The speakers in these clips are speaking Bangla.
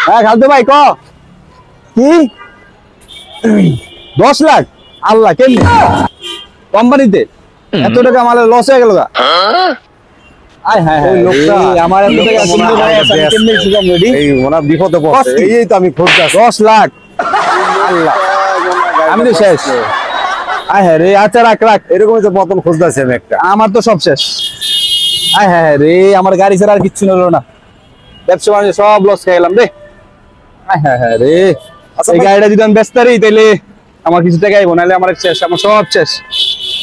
হ্যাঁ খালতো ভাই ক কি 10 লাখ আল্লাহ কেমনি কোম্পানিতে এত টাকা আমার লস হয়ে গেল গা আয় হ্যাঁ ওই লোকটা আমার এত টাকা সুন্দর ভাই আছে কেমনি ছিলাম রেডি এই ওনা বিপদে পড়ছে এই তো আমি খোঁজা 10 লাখ আল্লাহ আমি তো শেষ আয় হ্যাঁ রে আচ্ছা রাখ রাখ এরকমই তো পতন খোঁজদাছি আমি একটা আমার তো সব শেষ আয় হ্যাঁ রে আমার গাড়ি ছাড়া আর কিচ্ছু হলো না ব্যবসা বাণিজ্য সব লস খেয়ে গেলাম রে আয় হ্যাঁ হ্যাঁ রে এই গাড়িটা যদি আমি ব্যস্ত পারি তাহলে আমার কিছু টাকা আইবো নাহলে আমার শেষ আমার সব শেষ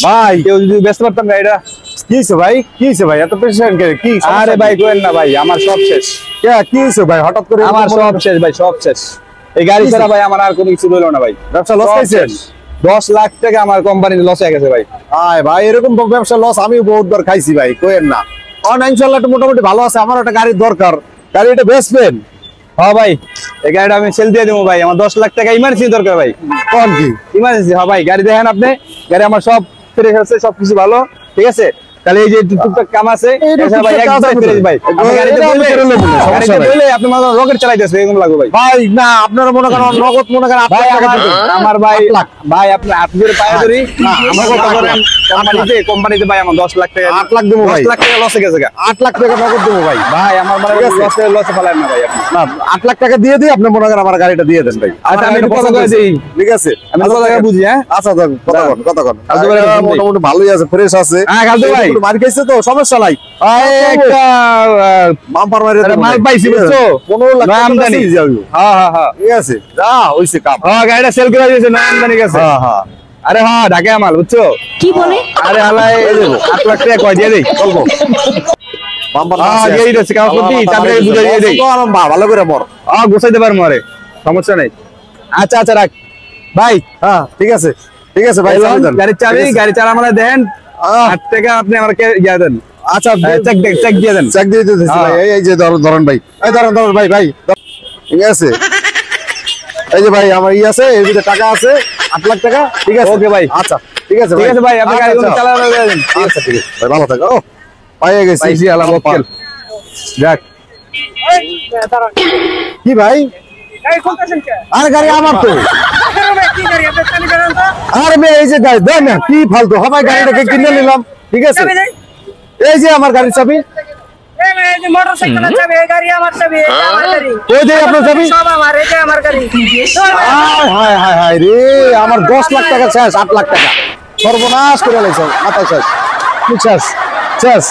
ভাই কেউ যদি ব্যস্ত পারতাম গাড়িটা কি হইছে ভাই এত পেশেন্ট করে কি আরে ভাই কোয়েন না ভাই আমার সব শেষ কি হইছে ভাই হঠাৎ করে আমার সব শেষ ভাই সব শেষ এই গাড়ি ছাড়া ভাই আমার আর কোনো কিছু হলো না ভাই ব্যবসা লস খাইছেন 10 লাখ টাকা আমার কোম্পানি লস হয়ে গেছে ভাই আয় ভাই এরকম ব্যবসা লস আমি বহুতবার খাইছি ভাই কোয়েন না ইনশাআল্লাহ মোটামুটি ভালো আছে আমার একটা গাড়ির দরকার গাড়ি এটা বেচবেন হ্যাঁ ভাই এই গাড়িটা আমি সেল দিয়ে দেবো ভাই আমার 10 লাখ টাকা ইমার্জেন্সি দরকার ভাই কোন কি ইমার্জেন্সি হ্যাঁ ভাই গাড়ি দেখেন আপনি গাড়ি আমার সব ফ্রেশ আছে সবকিছু ভালো ঠিক আছে তাহলে এই যে টুকটাক কাম আছে ভাই একদম ফ্রেশ ভাই গাড়িতে বললে আপনি মানে রকেট চালাইতেছে এরকম লাগবে ভাই ভাই না আপনারা মনে করেন নগদ মনে করেন ভাই আমার ভাই আপনি আপনি পায়ে ধরি আমার কথা বলেন কোম্পানিতে ভাই আমার 10 লাখ টাকা 8 লাখ দেবো ভাই 10 লাখ টাকা লসে গেছে 8 লাখ টাকা নগদ দেবো ভাই ভাই আমার মানে লসে ফেলায় না ভাই আপনি না 8 লাখ টাকা দিয়ে দিই আপনি মনে করেন আমার গাড়িটা দিয়ে দেন ভাই আচ্ছা আমি কথা কই দেই ঠিক আছে আমি কথা বুঝি হ্যাঁ আচ্ছা কথা কন মোটামুটি ভালোই আছে ফ্রেশ আছে হ্যাঁ খালতো ভাই মার খাইছে তো সমস্যা নাই একটা বাম্পার মারে মাল পাইছি বুঝছো 15 লাখ আমদানি হ্যাঁ হ্যাঁ হ্যাঁ ঠিক আছে যা হইছে কাম হ্যাঁ গাড়িটা সেল করে দিয়েছে না আমদানি গেছে হ্যাঁ হ্যাঁ আরে হ্যাঁ ঢাকা মাল বুঝছো কি বলে আরে হালাই 8 লাখ টাকা কয় দিয়ে দেই বলবো বাম্পার হ্যাঁ এই দিছে কাজ করতে তারপরে বুঝাই দিয়ে দেই ভালো করে মর গোছাইতে পারমু আরে সমস্যা নাই আচ্ছা আচ্ছা রাখ ভাই হ্যাঁ ঠিক আছে ভাই গাড়ি চাবি আমরা দেন 8 টাকা আপনি আমাকে ইয়া দেন আচ্ছা চেক দিয়ে দেন চেক দিয়ে দিতেছি ভাই এই যে ধরন ভাই এই ধরন ভাই ঠিক আছে এই যে ভাই আমার আছে এর ভিতরে টাকা আছে 8 লাখ টাকা ঠিক আছে ওকে ভাই আচ্ছা ঠিক আছে ভাই আপনি গাড়ি চালানো দেন আচ্ছা ঠিক আছে ভাই ভালো থাকো পাইয়ে গেছি পাইছি আল্লাহ বকল যাক কি ভাই এই কোনটাছেন কে আরে গাড়ি আমার তো আরে ভাই এই যে গাড়ি দেন না কি ফালতু হবে গাড়িটাকে কিনে নিলাম ঠিক আছে এই যে আমার গাড়ির চাবি এই যে মোটরসাইকেলের চাবি এই গাড়ি আমার চাবি আমার গাড়ি ওই যে আপনার চাবি সব আমার এই যে আমার গাড়ি হায় রে আমার 10 লাখ টাকা শেষ 8 লাখ টাকা সর্বনাশ করে লাইছো মাথা শেষ শেষ